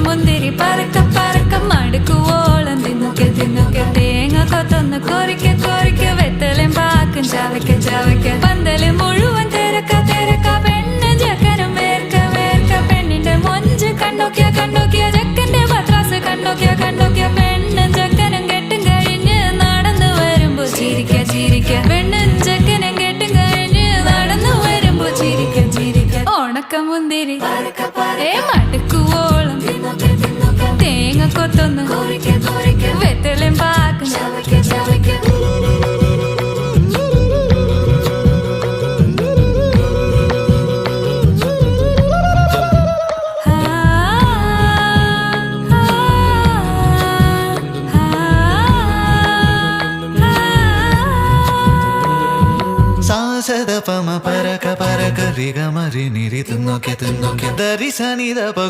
മുന്തിരി പറക്ക പറക്ക മടുക്കുവോളം തിന്നുക്കെ തിന്നുക്കെ തേങ്ങ കൊത്തൊന്ന് കൊറിക്ക കൊറിക്ക വെത്തലും പാക്കും ചവയ്ക്ക ചവയ്ക്ക പന്തല് മുഴുവൻ തിരക്ക തിരക്ക പെണ്ണ് ചെക്കനും വേർക്ക വേർക്ക പെണ്ണിന്റെ മൊഞ്ച് കണ്ടോക്കിയ കണ്ടോക്കിയ ചെക്കന്റെ പത്രാസ് കണ്ടോക്കിയ കണ്ടോക്കിയ പെണ്ണും ചെക്കനും കെട്ടും കഴിഞ്ഞ് നടന്നു വരുമ്പോ ചിരിക്ക ചിരിക്ക പെണ്ണും ചെക്കനും കെട്ടും കഴിഞ്ഞ് നടന്നു വരുമ്പോ ചിരിക്ക ചിരിക്ക ഉണക്കമുന്തിരി മടുക്കുവോളം തേങ്ങ കൊത്തൊന്ന് വെത്തലും പാക്കും സാസദപമ പരക പരക രിഗ മരി നിരി തിന്നോക്കെ തിന്നോക്കെ ദരി സനി ദപ